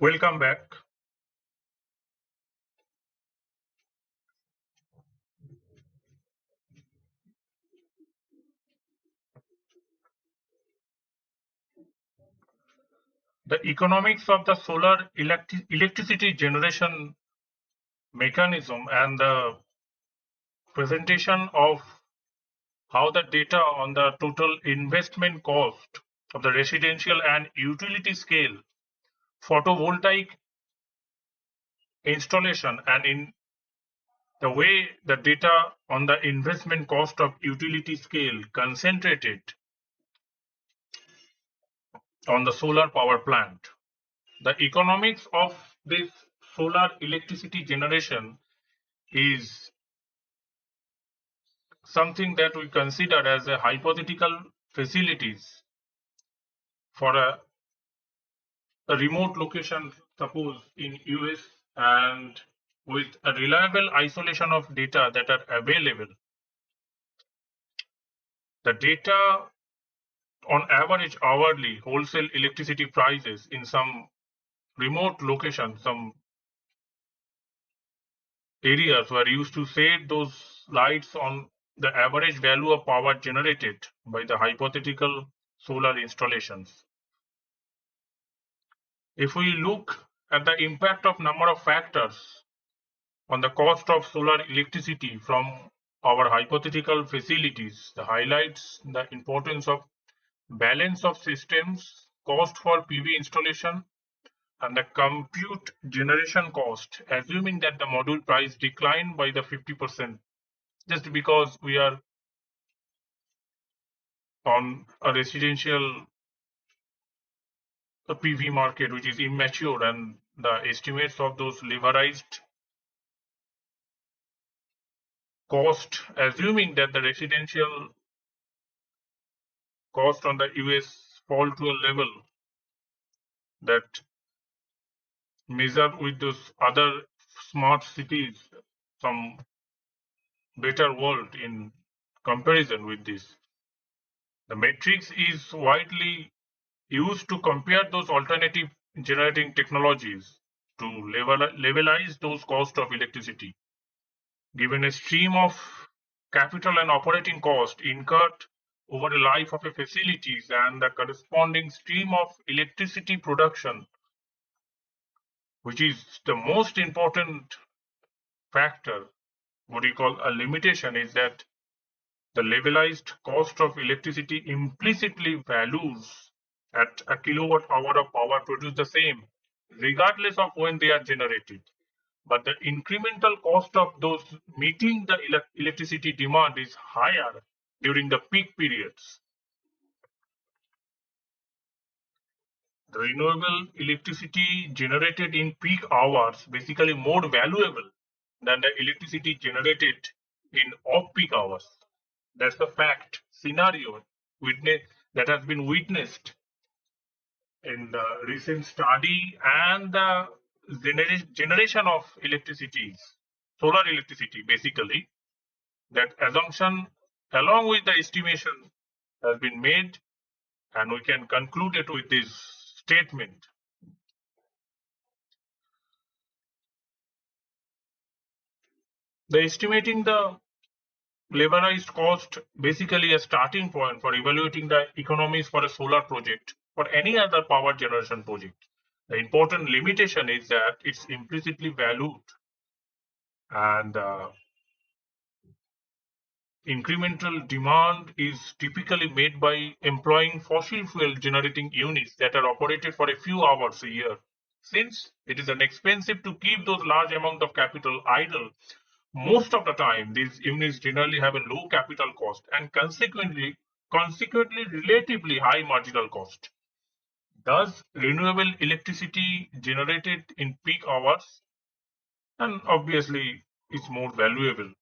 Welcome back. The economics of the solar electricity generation mechanism and the presentation of how the data on the total investment cost of the residential and utility scale photovoltaic installation and in the way the data on the investment cost of utility scale concentrated on the solar power plant. The economics of this solar electricity generation is something that we consider as a hypothetical facilities for a remote location, suppose in US, and with a reliable isolation of data that are available. The data on average hourly wholesale electricity prices in some remote location, some areas were used to set those lights on the average value of power generated by the hypothetical solar installations. If we look at the impact of number of factors on the cost of solar electricity from our hypothetical facilities, the highlights the importance of balance of systems, cost for PV installation, and the compute generation cost, assuming that the module price declined by the 50%, just because we are on a residential PV market which is immature, and the estimates of those leveraged cost, assuming that the residential cost on the US fall to a level that measured with those other smart cities, some better world in comparison with this. The matrix is widely used to compare those alternative generating technologies to levelize those costs of electricity. Given a stream of capital and operating cost incurred over the life of a facilities and the corresponding stream of electricity production, which is the most important factor, what we call a limitation, is that the levelized cost of electricity implicitly values at a kilowatt hour of power produced the same, regardless of when they are generated. But the incremental cost of those meeting the electricity demand is higher during the peak periods. The renewable electricity generated in peak hours basically more valuable than the electricity generated in off-peak hours. That's the fact scenario that has been witnessed in the recent study, and the generation of electricity, solar electricity basically, that assumption along with the estimation has been made, and we can conclude it with this statement. The estimating the levelized cost basically a starting point for evaluating the economies for a solar project or any other power generation project. The important limitation is that it's implicitly valued, and incremental demand is typically made by employing fossil fuel generating units that are operated for a few hours a year. Since it is expensive to keep those large amount of capital idle, most of the time these units generally have a low capital cost and consequently relatively high marginal cost. Thus, renewable electricity generated in peak hours and obviously is more valuable.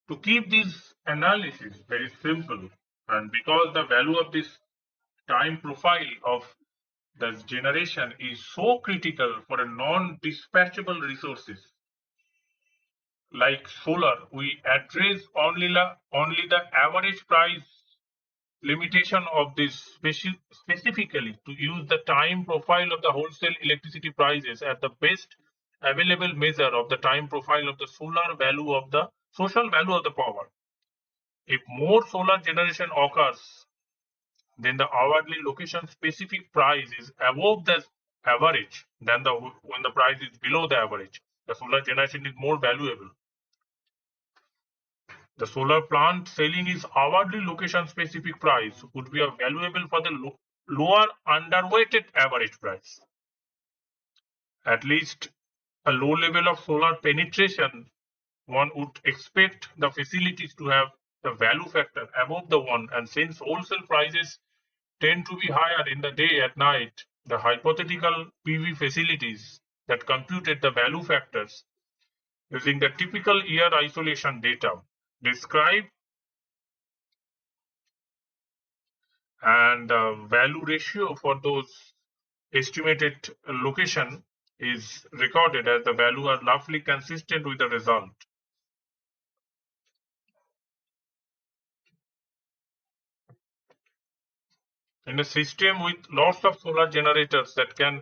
To keep this analysis very simple, and because the value of this time profile of the generation is so critical for a non-dispatchable resources like solar, we address only the average price limitation of this specifically to use the time profile of the wholesale electricity prices at the best available measure of the time profile of the solar value of the social value of the power. If more solar generation occurs, then the hourly location specific price is above the average than the when the price is below the average. The solar generation is more valuable. The solar plant selling is hourly location specific price would be valuable for the lower underweighted average price. At least a low level of solar penetration, one would expect the facilities to have the value factor above the one, and since wholesale prices tend to be higher in the day at night, the hypothetical PV facilities that computed the value factors using the typical year isolation data describe and the value ratio for those estimated location is recorded as the value are roughly consistent with the result. In a system with lots of solar generators that can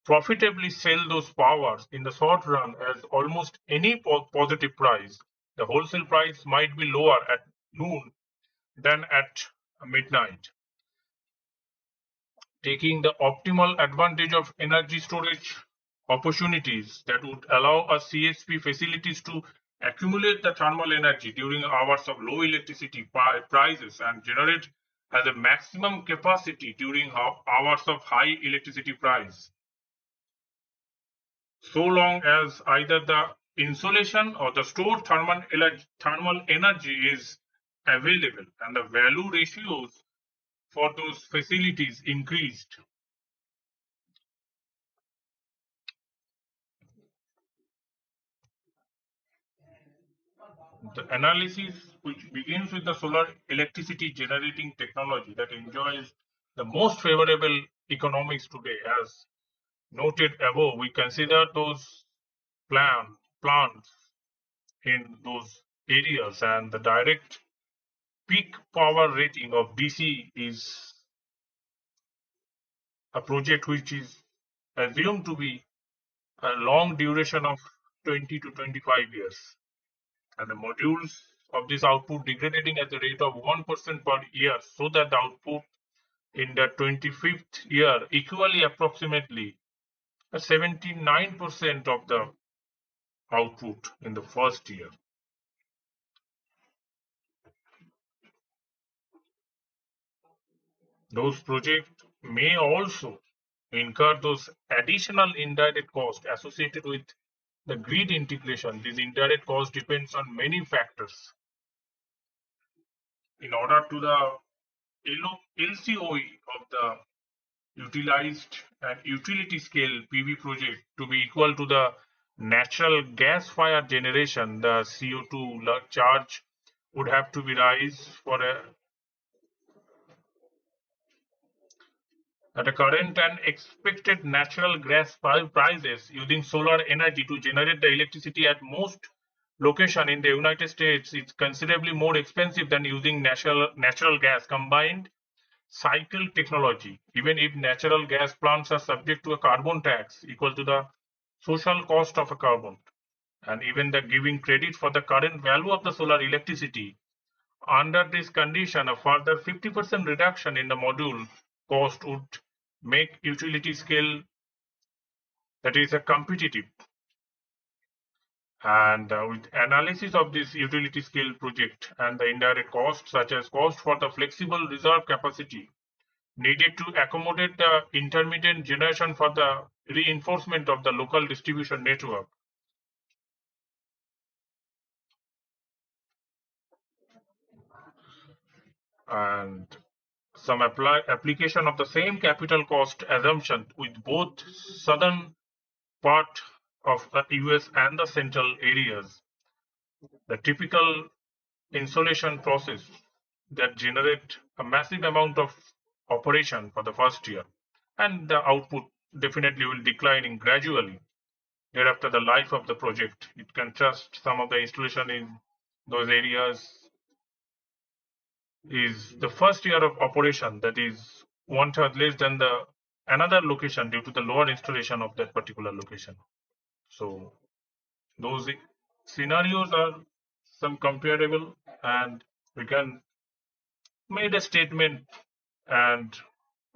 profitably sell those powers in the short run as almost any positive price, the wholesale price might be lower at noon than at midnight. Taking the optimal advantage of energy storage opportunities that would allow us CSP facilities to accumulate the thermal energy during hours of low electricity prices and generate as a maximum capacity during hours of high electricity price. So long as either the insulation or the stored thermal energy is available and the value ratios for those facilities increased. The analysis, which begins with the solar electricity generating technology that enjoys the most favorable economics today, as noted above, we consider those plants in those areas, and the direct peak power rating of DC is a project which is assumed to be a long duration of 20 to 25 years. And the modules of this output degrading at the rate of 1% per year, so that the output in the 25th year equally approximately 79% of the output in the first year. Those projects may also incur those additional indirect costs associated with the grid integration. This indirect cost depends on many factors. In order to the LCOE of the utilized and utility scale PV project to be equal to the natural gas fired generation, the CO2 charge would have to be rise for at a current and expected natural gas prices using solar energy to generate the electricity at most location in the United States is considerably more expensive than using natural gas combined cycle technology. Even if natural gas plants are subject to a carbon tax equal to the social cost of a carbon, and even the giving credit for the current value of the solar electricity, under this condition, a further 50% reduction in the module cost would make utility scale that is a competitive. And with analysis of this utility scale project and the indirect costs, such as cost for the flexible reserve capacity needed to accommodate the intermittent generation for the reinforcement of the local distribution network. And some application of the same capital cost assumption with both southern part of the US and the central areas. The typical insulation process that generate a massive amount of operation for the first year, and the output definitely will declining gradually thereafter the life of the project. It contrasts some of the installation in those areas is the first year of operation, that is 1/3 less than the another location due to the lower installation of that particular location. So those scenarios are some comparable, and we can make a statement, and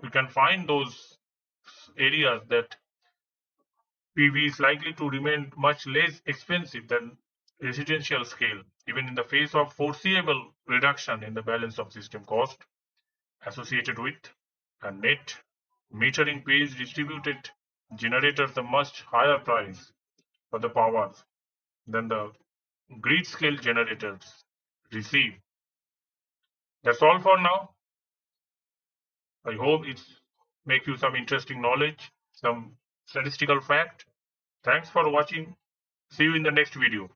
we can find those areas that PV is likely to remain much less expensive than residential scale, even in the face of foreseeable reduction in the balance of system cost associated with a net metering pays distributed generators a much higher price for the power than the grid scale generators receive. That's all for now. I hope it's make you some interesting knowledge, some statistical fact. Thanks for watching. See you in the next video.